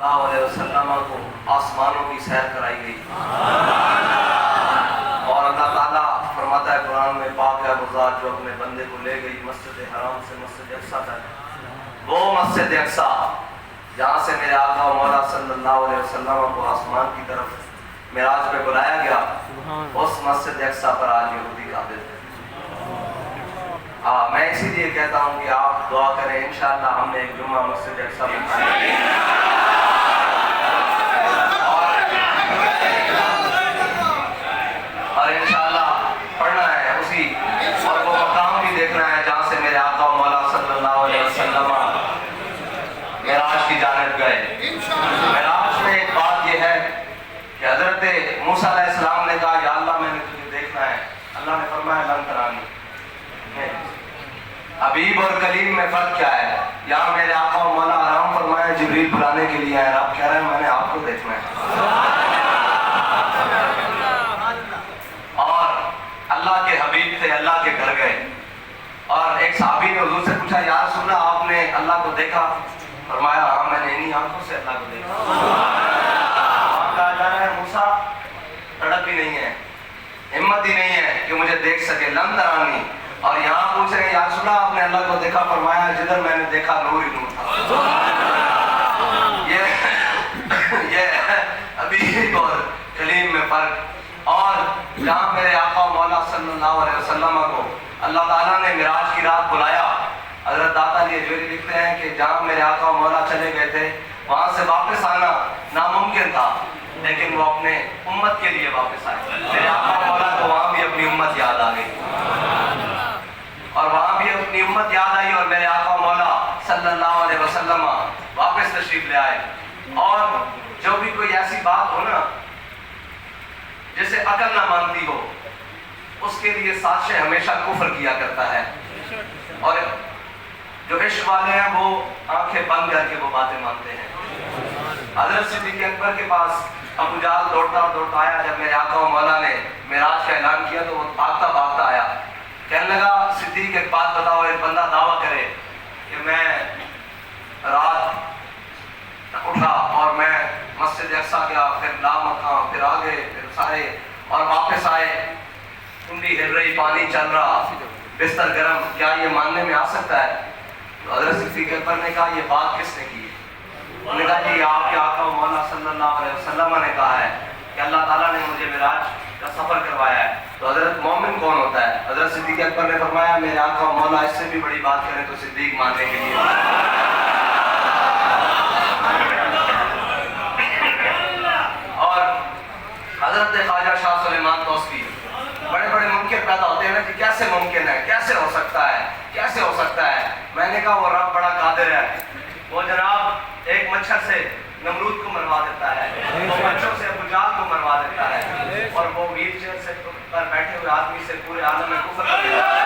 सल्लल्लाहु अलैहि वसल्लम को आसमानों की सैर कराई गई। और अल्लाह ताला फरमाता है कुरान में, पाक है वो ज़ात जो अपने बंदे को ले गई मस्जिद हराम से मस्जिद अक्सा तक। वो मस्जिद अक्सा जहाँ से मेरे आका और मौला सल्लल्लाहु अलैहि वसल्लम को आसमान की तरफ मिराज पे बुलाया गया, उस मस्जिद अक्सा पर आज यहूदी काबिल है। मैं इसीलिए कहता हूँ कि आप दुआ करें, इंशाअल्लाह हम एक जुम्मा मस्जिद अक्सा में और इंशाअल्लाह पढ़ना है उसी, और वो मकाम भी देखना है जहाँ से मेरे आका और मौला सल्लल्लाहु अलैहि वसल्लम मिराज की जानिब गए। मिराज में एक बात ये है कि हज़रत मूसा अलैहिस्सलाम ने कहा, या अल्लाह मैंने तुझे देखना है। अल्लाह ने फरमाया लन तरानी। हबीब और कलीम में फर्क क्या है? यहाँ मेरे आका और मौला आराम फरमाया, जिब्रील बुलाने के लिए आए, आप कह रहे हैं मैंने आपको देखना है। और अल्लाह के हबीब थे, अल्लाह के घर गए और एक सहाबी ने हुजूर से पूछा, या रसूल अल्लाह आपने अल्लाह को देखा? फरमाया हाँ मैंने इन्हीं आंखों से अल्लाह को देखा। कहा जा रहा है मूसा तड़प ही नहीं है, हिम्मत ही नहीं है कि मुझे देख सके, लन तरानी। और यहाँ पूछ रहे हैं, या रसूल अल्लाह आपने अल्लाह को देखा? फरमाया जिधर मैंने देखा नूर ही नूर था। ये हबीब और कलीम में फर्क। और जहाँ मेरे आका मौला सल्लल्लाहु अलैहि वसल्लम को अल्लाह ताला ने मिराज की रात बुलाया, हज़रत दाता अली हजवेरी लिखते हैं कि जहाँ मेरे आका मौला चले गए थे वहाँ से वापस आना नामुमकिन था, लेकिन वो अपने उम्मत के लिए वापस आए। मेरे आका मौला को वहाँ भी अपनी उम्मत याद आ गई और वहाँ भी अपनी उम्मत याद आई और मेरे आका मौला सल्लल्लाहु अलैहि वसल्लम वापस तशरीफ ले आए। और जो भी कोई ऐसी बात हो ना जिसे अकल ना मानती हो, उसके लिए साजिश हमेशा कुफ्र किया करता है। और जो इश्क वाले हैं वो आंखें बंद करके वो बातें मानते हैं। हज़रत सिद्दीक़ अकबर के पास अबू जहल दौड़ता दौड़ता आया। जब मेरे आका और मौला ने मिराज का ऐलान किया तो वो भागता भागता आया, कहने लगा सिद्दीक़ एक बात बताओ, एक बंदा दावा करे कि मैं रात उठा और मैं मस्जिद अक्सा गया, फिर लामका, फिर आगे, फिर सारे और वापस आए, कुंडी हिल रही, पानी चल रहा, बिस्तर गर्म, क्या ये मानने में आ सकता है? तो हज़रत सिद्दीक़ अकबर ने कहा, ये बात किसने की है? उन्होंने कहा कि आपके आका मौला सल्लल्लाहु अलैहि वसल्लम ने कहा है कि अल्लाह ताला ने मुझे मिराज का सफ़र करवाया है। तो हज़रत मोमिन कौन होता है? हज़रत सिद्दीक़ अकबर ने फरमाया, मेरे आका मौला इससे भी बड़ी बात करें तो सिद्दीक़ मानने के लिए। और हज़रत ख्वाजा शाह सुलेमान तौसी, बड़े बड़े मुमकिन पैदा होते हैं ना कि कैसे मुमकिन है, कैसे हो सकता है, कैसे हो सकता है? मैंने कहा वो रब बड़ा कादिर है। वो जनाब एक मच्छर से नमरूद को मरवा देता है, वो मच्छरों से अबू जहल को मरवा देता है, और वो व्हील चेयर से पर बैठे हुए आदमी से पूरे आलम में कुफ्र कर देता है।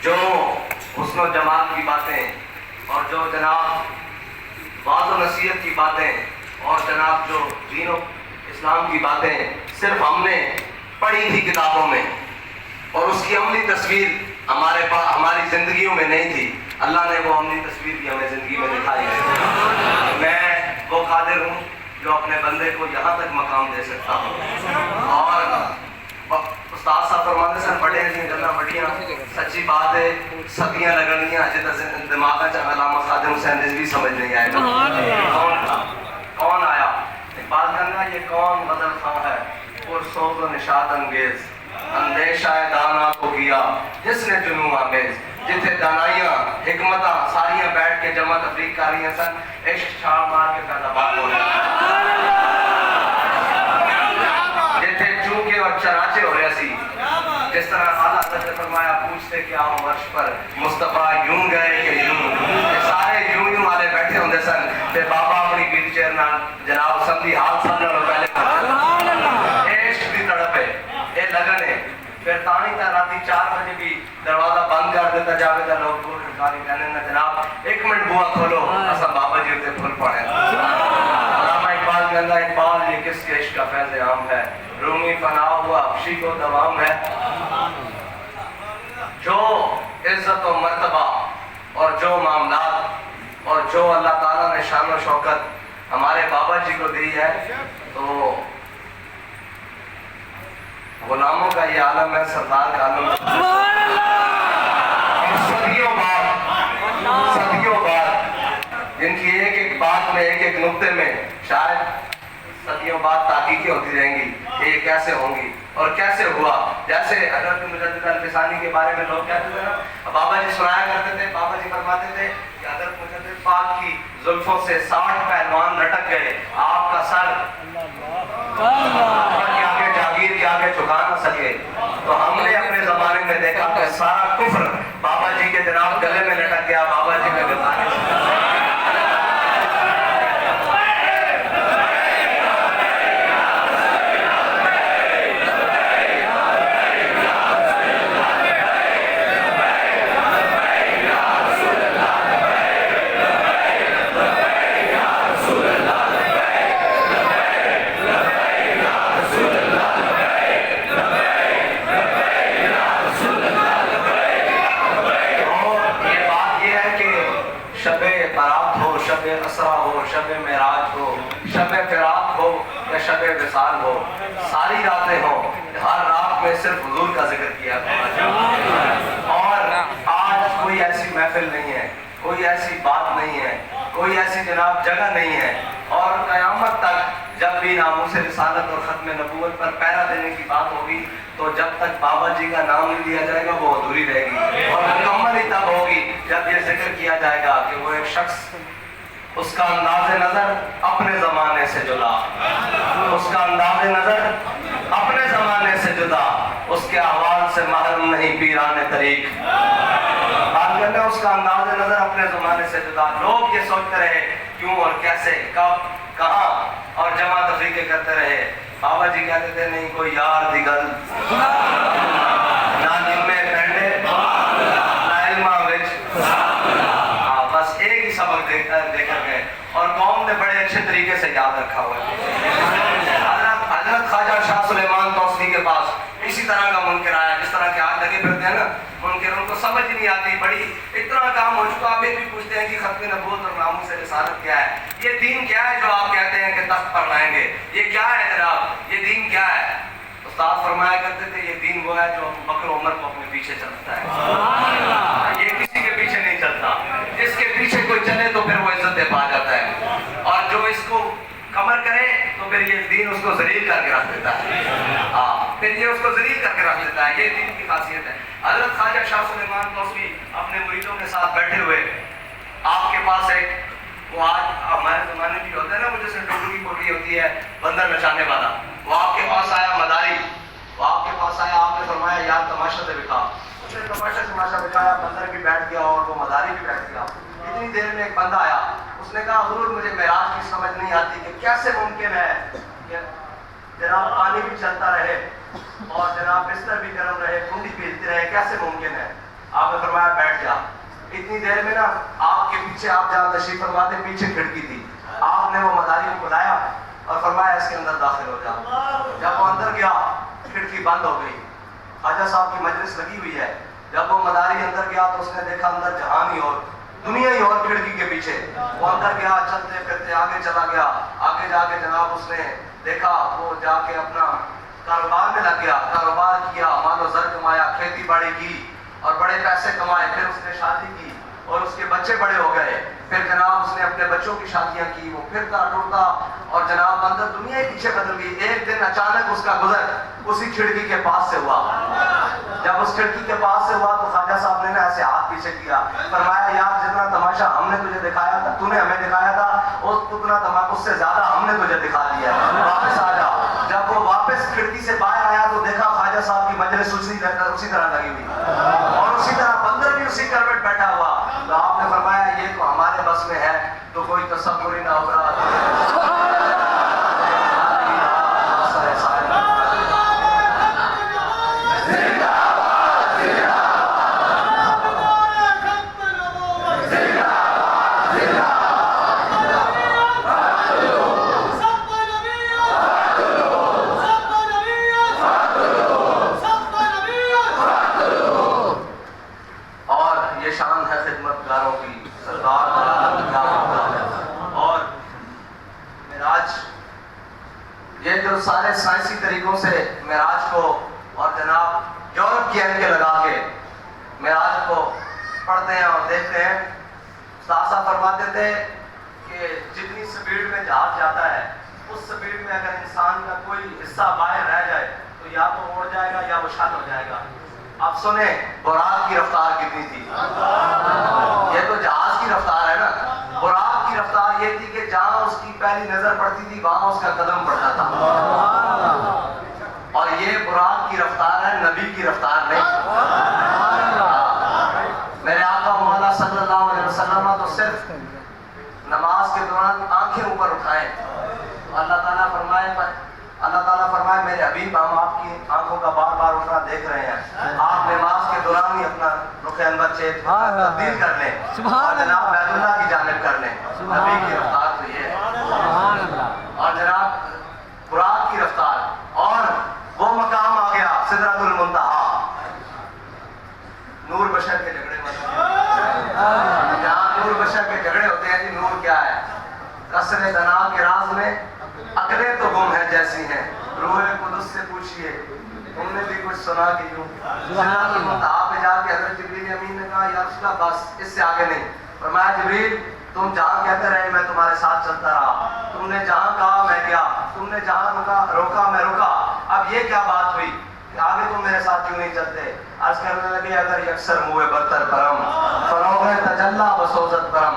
जो हुस्न जमाल की बातें और जो जनाब वाज़ नसीहत की बातें और जनाब जो दीन इस्लाम की बातें सिर्फ हमने पढ़ी थी किताबों में और उसकी अमली तस्वीर हमारे पास हमारी ज़िंदगियों में नहीं थी। अल्लाह ने वो अमली तस्वीर भी हमें ज़िंदगी में दिखाई है। मैं वो कादिर हूँ जो अपने बंदे को यहाँ तक मकाम दे सकता हूँ। और उस्ताद साहब फरमाते सर बड़े हैं गल्ला बड़ियाँ सच्ची बात है, सदियाँ लगनियाँ अजे तक दिमाग अलामा खादिम हुसैन रिजवी समझ नहीं आएगा। कौन आया बात करना ये कौन गजल खां है पुरसोज़ व निशात अंगेज अंदेशा दाना को किया जिसने जुनू आमेज जिथे दानाइयां हिकमतां सारियां बैठ के जमा तफरीक कर रही सन इश्क छाल मार के पैदावार हो रही जिथे चूके और चराचे हो रहे सी जिस तरह आला हज़रत ने फरमाया पूछते क्या हो वर्ष पर मुस्तफा यूं गए कि यूं सारे यूं वाले बैठे होंगे सन ते बाबा अपनी व्हील चेयर नाल जनाब संधी हाल साल नालों पहले इश्क दी तड़प है ये लगन है फिर तानी ता राती 4 बजे भी दरवाजा बंद कर देता जावे ता लोग बोल गाली कहने ना जनाब 1 मिनट बुआ खोलो असा बाबा जी उते फुल पड़े अल्लामा इकबाल कहंदा इकबाल ये किसके इश्क का फैज़ आम है रूमी फना हुआ अफशी को दवाम है जो इज्जत और मर्तबा और जो मामलात और जो अल्लाह ताला ने शान और शौकत हमारे बाबा जी को दी है तो गुलामों का ये आलम है सरदार का आलम और सदियों बाद इनकी एक एक बात में एक एक नुक्ते में शायद सदियों बाद ताकीकें होती रहेंगी कि ये कैसे होंगी और कैसे हुआ जैसे हज़रत मुजद्दिद अल-फ़िसानी के बारे में लोग कहते थे ना बाबा जी सुनाया करते थे बाबा जी फरमाते थे कि हज़रत मुजद्दिद पाक की जुल्फों से 60 पहलवान लटक गए आपका सर के आगे जागीर के आगे झुका ना सके तो हमने अपने ज़माने में देखा कि सारा कुफ्र बाबा जी के जनाब गले में लटक गया बाबा जी के गले असरा हो शब मेराज हो शब फिराक हो या शब विसाल हो सारी रातें हो हर रात में सिर्फ हुजूर का जिक्र किया और आज कोई ऐसी महफिल नहीं है कोई ऐसी बात नहीं है कोई ऐसी जनाब जगह नहीं है और क़यामत तक जब भी नामूस रिसालत और ख़त्म नबूवत पर पहरा देने की बात होगी तो जब तक बाबा जी का नाम नहीं लिया जाएगा वो अधूरी रहेगी और मुकम्मल ही तब होगी जब ये जिक्र किया जाएगा कि वो एक शख्स उसका अंदाज़े नज़र अपने ज़माने से जुदा उसका अंदाज़े नज़र अपने ज़माने से जुदा उसके अहवाल से महरूम नहीं पीराने तरीक उसका अंदाज़े नज़र अपने ज़माने से जुदा लोग ये सोचते रहे क्यों और कैसे कब कहाँ और जमा तफरीक़ें करते रहे बाबा जी कहते थे नहीं कोई यार दी गल ना निम्मे पेंडे ना इल्मा विच बस एक ही सबक देकर गए और कौम ने बड़े अच्छे तरीके से याद रखा हुआ है हजरत ख्वाजा शाह सुलेमान तौसी के पास इसी तरह का मुनकर आया जिस तरह के आज लगे फिरते हैं ना मुनकर उनको समझ नहीं आती बड़ी इतना काम हो चुका आप भी पूछते हैं कि खत्म नबूवत और नामूस रिसालत क्या है ये दीन क्या है जो आप कहते हैं कि तख्त पर लाएंगे ये क्या है जनाब ये दीन क्या है उस्ताद फरमाया करते थे ये दीन वो है जो बकर उमर को अपने पीछे चलता है ये किसी के पीछे नहीं चलता जिसके पीछे कोई चले तो फिर वो इज्जत पा जाता है और जो इसको कमर करे तो फिर ये दीन उसको जलील करके रख देता है फिर ये उसको जलील करके रख देता है ये दीन की खासियत है हज़रत ख्वाजा शाह सुलेमान तौसी अपने मुरीदों के साथ बैठे हुए आपके पास एक वो आज हमारे ज़माने की होता है ना वो जैसे डोडू की पोटली होती है बंदर नचाने वाला वो आपके पास आया मदारी वो आपके पास आया आपने फरमाया यार तमाशा से बिका उसने तमाशा बिकाया बंदर भी बैठ गया और वो मदारी भी बैठ गया इतनी देर में एक बंदा आया उसने कहा हुजूर मुझे मेराज की समझ नहीं आती कि कैसे मुमकिन है कि जनाब पानी भी चलता रहे और जनाब बिस्तर भी गर्म रहे कुंडी भी हिलती रहे कैसे मुमकिन है आपने फरमाया बैठ जा इतनी देर में ना आपके पीछे आप जहाँ तशरीफ फरमाते पीछे खिड़की थी आपने वो मदारी को बुलाया और फरमाया इसके अंदर दाखिल हो जा जब वो अंदर गया खिड़की बंद हो गई ख्वाजा साहब की मजलिस लगी हुई है जब वो मदारी अंदर गया तो उसने देखा अंदर जहान ही और दुनिया ही और खिड़की के पीछे वो अंदर गया चलते फिरते आगे चला गया आगे जाके जनाब उसने देखा वो जाके अपना कारोबार में लग गया कारोबार किया मालो जर कमाया खेती बाड़ी की और बड़े पैसे कमाए फिर उसने शादी की اور اس کے بچے بڑے ہو گئے. پھر جناب اس نے اپنے بچوں کی شادیاں کی, وہ پھرتا ٹوٹتا اور جناب اندر دنیا ہی پیچھے بدل گئی. ایک دن اچانک اس کا گزر اسی کھڑکی کے پاس سے ہوا. جب اس کھڑکی کے پاس سے ہوا تو خواجہ صاحب نے ایسے ہاتھ پیچھے کیا, فرمایا یار جتنا تماشا ہم نے تجھے دکھایا تھا, تو نے ہمیں دکھایا تھا, اتنا تماشا اس سے زیادہ ہم نے تجھے دکھا دیا, واپس آ جا. جب وہ واپس کھڑکی سے باہر آیا تو دیکھا خواجہ صاحب کی مجلس اسی طرح لگی ہوئی اور اسی طرح بندر بھی اسی کروٹ بیٹھا ہوا. تو آپ نے فرمایا یہ تو ہمارے بس میں ہے, تو کوئی تصور ہی نہ ہو رہا. سارے سائنسی طریقوں سے معراج کو اور جناب یورپ کی اینکے لگا کے معراج کو پڑھتے ہیں اور دیکھتے ہیں. استاد فرماتے تھے کہ جتنی سپیڈ میں جہاز جاتا ہے اس سپیڈ میں اگر انسان کا کوئی حصہ باہر رہ جائے تو یا تو اڑ جائے گا یا وہ شل ہو جائے گا. آپ سنیں براق کی رفتار کتنی تھی. یہ تو جہاز کی رفتار ہے نا. براق کی رفتار یہ تھی کہ جہاں اس کی پہلی نظر پڑتی تھی وہاں اس کا قدم پڑتا تھا. اور یہ براق کی رفتار ہے, نبی کی رفتار نہیں. میرے آقا مولا صلی اللہ علیہ وسلم تو صرف نماز کے دوران آنکھیں اوپر اٹھائیں, اللہ تعالیٰ فرمائے میرے حبیب ہم آپ کی آنکھوں کا بار بار اٹھنا دیکھ رہے ہیں, آپ نماز کے دوران ہی اپنا رخ انور چیت تبدیل کر لیں اور جناب بیت اللہ کی جانب کر لیں. نبی کی رفتار تو یہ ہے. اور جناب براق کی رفتار, اور وہ مقام آ گیا سدرۃ المنتہا. نور بشر کے جھگڑے جہاں نور بشر کے جھگڑے ہوتے ہیں. جی نور کیا ہے؟ قصر دنا کے راز میں عقلیں تو گم ہیں جیسی ہیں, روح قدس سے پوچھئے تم نے بھی کچھ سنا کہ یوں. سدرۃ المنتہا پہ جا کے حضرت جبریل امین نے کہا یا رسول اللہ بس اس سے آگے نہیں. فرمایا جبریل تم جہاں کہتے رہے میں تمہارے ساتھ چلتا رہا, تم نے جہاں کہا میں گیا, تم نے جہاں روکا میں رکا. اب یہ کیا بات ہوئی کہ آگے تم میرے ساتھ کیوں نہیں چلتے؟ عرض کرنے لگے اگر یکسر موئے برتر پرم فروغ تجلا بسوزت پرم.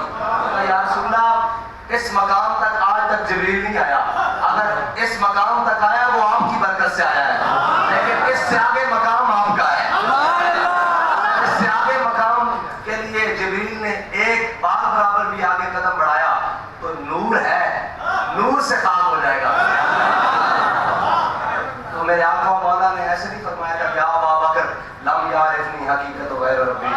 یا رسول اللہ اس مقام تک آج تک جبریل نہیں آیا, اگر اس مقام تک آیا وہ آپ کی برکت سے آیا ہے, لیکن اس سے آگے مقام آپ کا ہے. اس سے آگے مقام کے لیے جبریل نے ایک بار برابر بھی آگے قدم بڑھایا تو نور ہے, نور سے خاک ہو جائے گا. تو میرے آقا مولا نے ایسے نہیں فرمایا تھا یا ابا بکر لم یعرفنی حقیقت غیر ربی.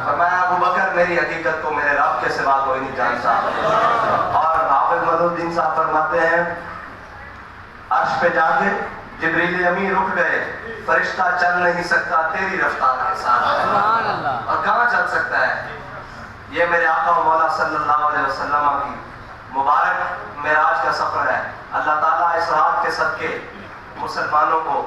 فرمایا ابو بکر میری حقیقت کو میرے رب کے سوا کوئی نہیں جانتا. اور حافظ مدد الدین صاحب فرماتے ہیں عرش پہ جا کے جبریل امین رک گئے, فرشتہ چل نہیں سکتا تیری رفتار کے ساتھ. اور کہاں چل سکتا ہے؟ یہ میرے آقا مولا صلی اللہ علیہ وسلم کی مبارک معراج کا سفر ہے. اللہ تعالیٰ اس رات کے صدقے مسلمانوں کو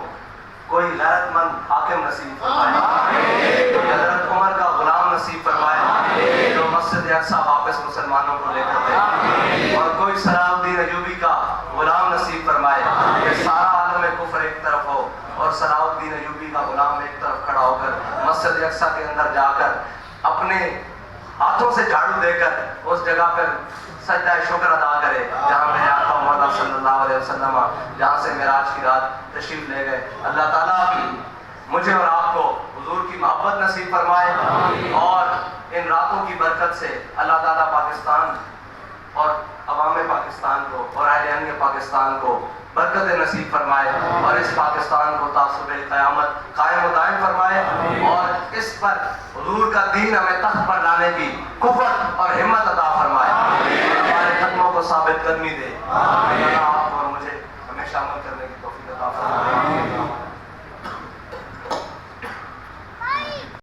کوئی غیرت مند حاکم نصیب فرمائے, کوئی حضرت عمر کا غلام نصیب فرمائے جو مسجد اقصی واپس مسلمانوں کو لے کر دے, اور کوئی صلاح الدین ایوبی کا غلام نصیب فرمائے کہ سارا عالم کفر ایک طرف ہو اور صلاح الدین ایوبی کا غلام ایک طرف کھڑا ہو کر مسجد اقصی کے اندر جا کر اپنے ہاتھوں سے جھاڑو دے کر اس جگہ پر سجدہ شکر ادا کرے جہاں میرے آقا مولا صلی اللہ علیہ وسلم جہاں سے معراج کی رات تشریف لے گئے. اللہ تعالیٰ مجھے اور آپ کو حضور کی محبت نصیب فرمائے, اور ان راتوں کی برکت سے اللہ تعالیٰ پاکستان اور عوام پاکستان کو اور اہل پاکستان کو برکت نصیب فرمائے, اور اس پاکستان کو تا صبح قیامت قائم و دائم فرمائے, اور اس پر حضور کا دین ہمیں تخت پر لانے کی قوت اور ہمت عطا فرمائے, ہمارے قدموں کو ثابت قدمی دے.